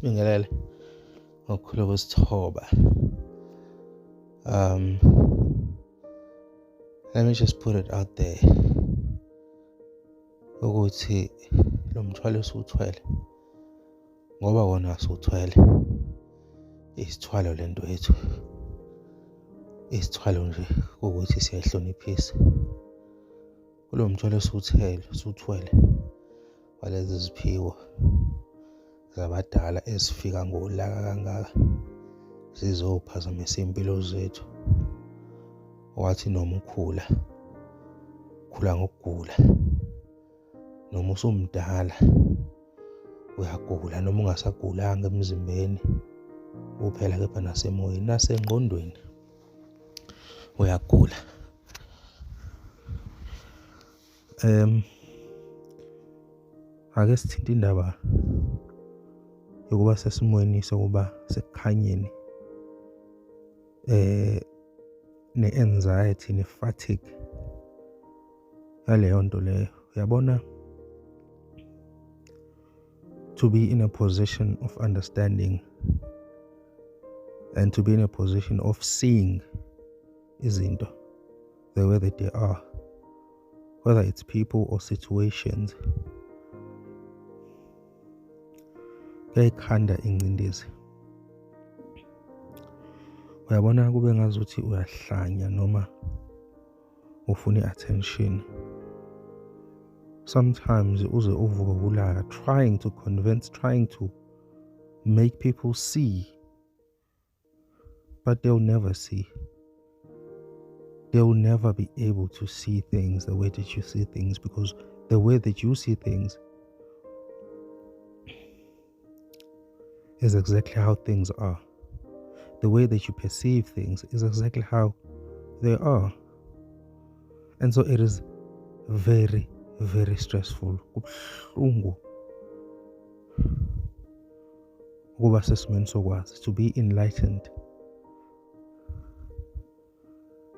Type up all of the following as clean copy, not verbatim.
Sibingelele ngokukhulu kwesithoba. Let me just put it out there ukuthi lo mthwalo usuthwele ngoba wona asuthwele isithwalo lento yethu. Isithwalo nje ukuthi siyahloniphisa. Kulo mthwalo usuthwele walezi ziphiwo zabadala ezifika ngolaka kangaka zizophazamisa impilo zethu. Wathi noma ukhula ngokugula, noma usumdala uyagula, noma ungasagulanga emzimbeni kuphela kepha nasemoyeni nasengqondweni uyagula. Ake sithinte indaba yokuba sesimweni sokuba sekukhanyeni, ne-anxiety ne-fatigue yaleyo nto leyo. Uyabona, to be in a position of understanding and to be in a position of seeing izinto the way that they are, whether it's people or situations, kuyayikhanda ingcindezi. Uyabona kube ngazuthi uyahlanya noma ufuna i-attention. Sometimes uze uvuke ukulala trying to convince, trying to make people see, but they'll never see. They'll never be able to see things the way that you see things, because the way that you see things is exactly how things are. The way that you perceive things is exactly how they are. And so it is very, very stressful. Kubuhlungu ukuba sesimweni sokwazi, to be enlightened.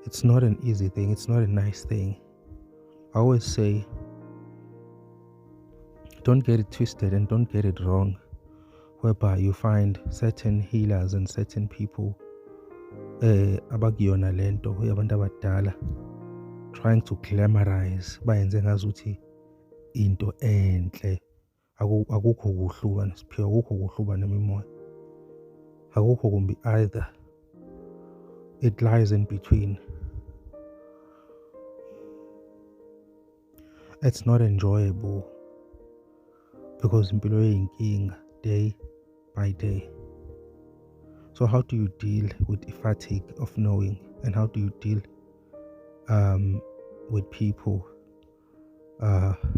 It's not an easy thing. It's not a nice thing. I always say, don't get it twisted and don't get it wrong, whereby you find certain healers and certain people abakuyona lento yabantu abadala trying to glamorize, bayenze ngazuthi into enhle. Akukho kuhluka nesiphiwo, akukho kuhluka nemimoya, akukho kumbi either. It lies in between. It's not enjoyable because impilo yinkinga day by day. So how do you deal with the fatigue of knowing, and how do you deal with people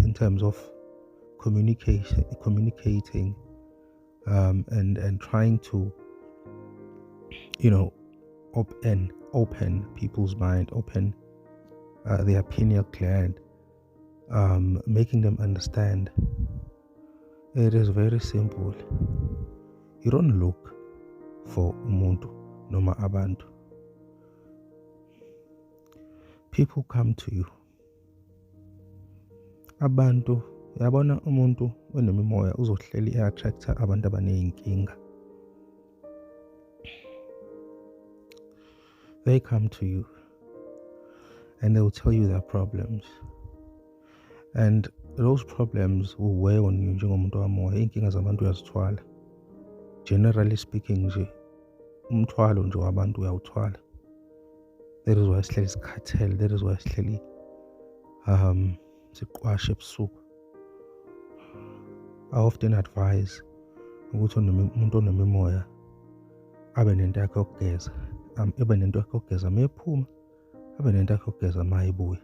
in terms of communicating and trying to, open people's mind, open their pineal gland, making them understand. It is very simple. You don't look for umuntu noma abantu. People come to you. Abantu, yabona umuntu onemimoya uzohleli e-attractor abantu abaneyinkinga. They come to you and they will tell you their problems. And those problems will weigh on you njengomuntu wamoya. Inkinga zabantu uyazithwala. Generally speaking nje, umthwalo nje wabantu uyawuthwala. That is why sihleli sikhathele. That is why sihleli siqwashe ebusuku. I often advise ukuthi umuntu onemimoya abe nento yakhe yokugeza. Abe nento yakhe yokugeza mephuma, abe nento yakhe yokugeza mayibuya.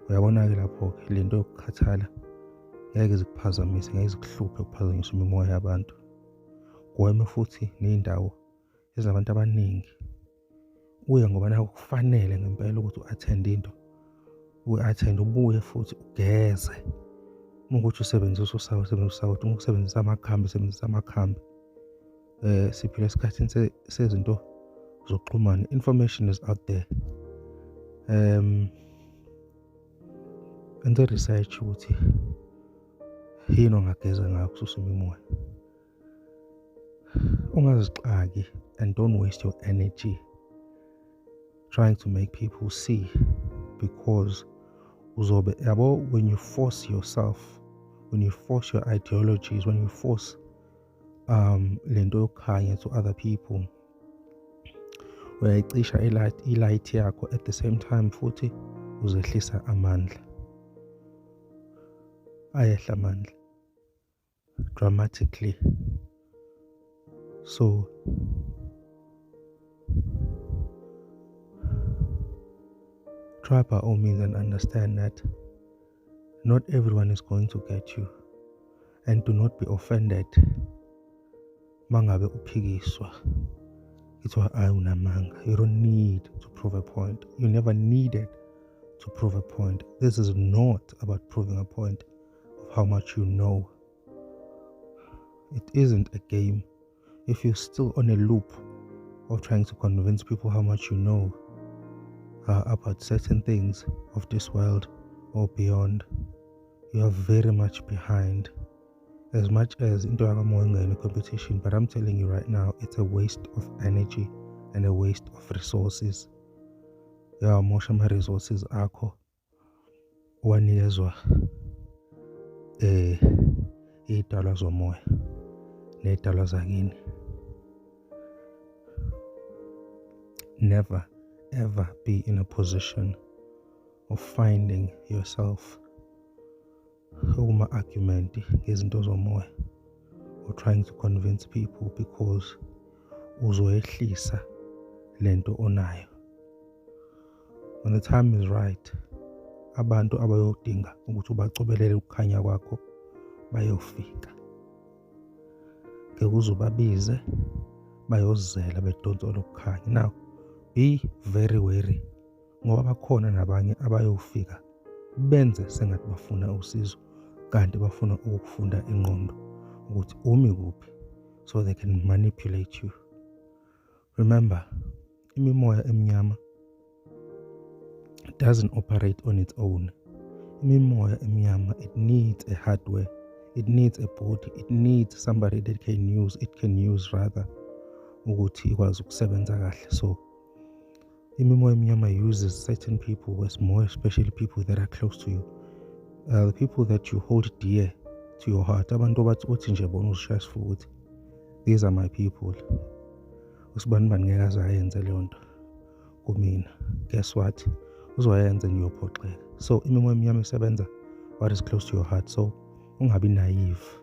Uyabona-ke lapho-ke lento yokukhathala ngeke zikuphazamise, ngeke zikuhluphe ukuphazamisa imimoya yabantu. Gweme futhi ney'ndawo ezinabantu abaningi. Uye ngoba nakho kufanele ngempela ukuthi u-attend into. U-attend, ubuye futhi ugeze. Ukuthi usebenzisa usawoti, ukusebenzisa amakhambi. Siphila esikhathini sezinto zokuxhumana. Information is out there. Enze research ukuthi yini ongageza ngayo kususa imimoya. ungazixaki and don't waste your energy trying to make people see, because when you force yourself, when you force your ideologies, when you force lento yokukhanya to other people, uyayicisha ilight yakho, at the same time futhi uzehlisa amandla, ayehla amandla dramatically. So try by all means and understand that not everyone is going to get you, and do not be offended mangabe uphikiswa kuthiwa unamanga. You don't need to prove a point. You never needed to prove a point. This is not about proving a point of how much you know. It isn't a game. If you're still on a loop of trying to convince people how much you know about certain things of this world or beyond, you are very much behind. As much as into in a competition, but I'm telling you right now, it's a waste of energy and a waste of resources. Mosha ma resources akho wanikezwa iy'dalwa zomoya ney'dalwa zakini. Never ever be in a position of finding yourself argument ngezinto zomoya, or trying to convince people, because uzoyehlisa lento onayo. When the time is right, abantu abayodinga ukuthi ubacobelele ukukhanya kwakho bayofika. Ke uzubabize bayozela bedonsolo ukukhanya. Now be very wary, ngoba bakhona nabanye abayofika benze sengathi bafuna usizo, kanti bafuna ukufunda ingqondo ukuthi umi kuphi, so they can manipulate you. Remember, imimoya emnyama doesn't operate on its own. Imimoya emnyama, it needs a hardware, it needs a body, it needs somebody that can use ukuthi ikwazi ukusebenza kahle. So imimoya emnyama uses certain people, more especially people that are close to you, the people that you hold dear to your heart. Abantu bathi uthi nje bona uzishayisifuna ukuthi these are my people. Usibani ngeke azayenze leyo nto kumina. Guess what? Uzoyenza ngiyophoxeka. So imimoya emnyama isebenza what is close to your heart. So ungabi naive.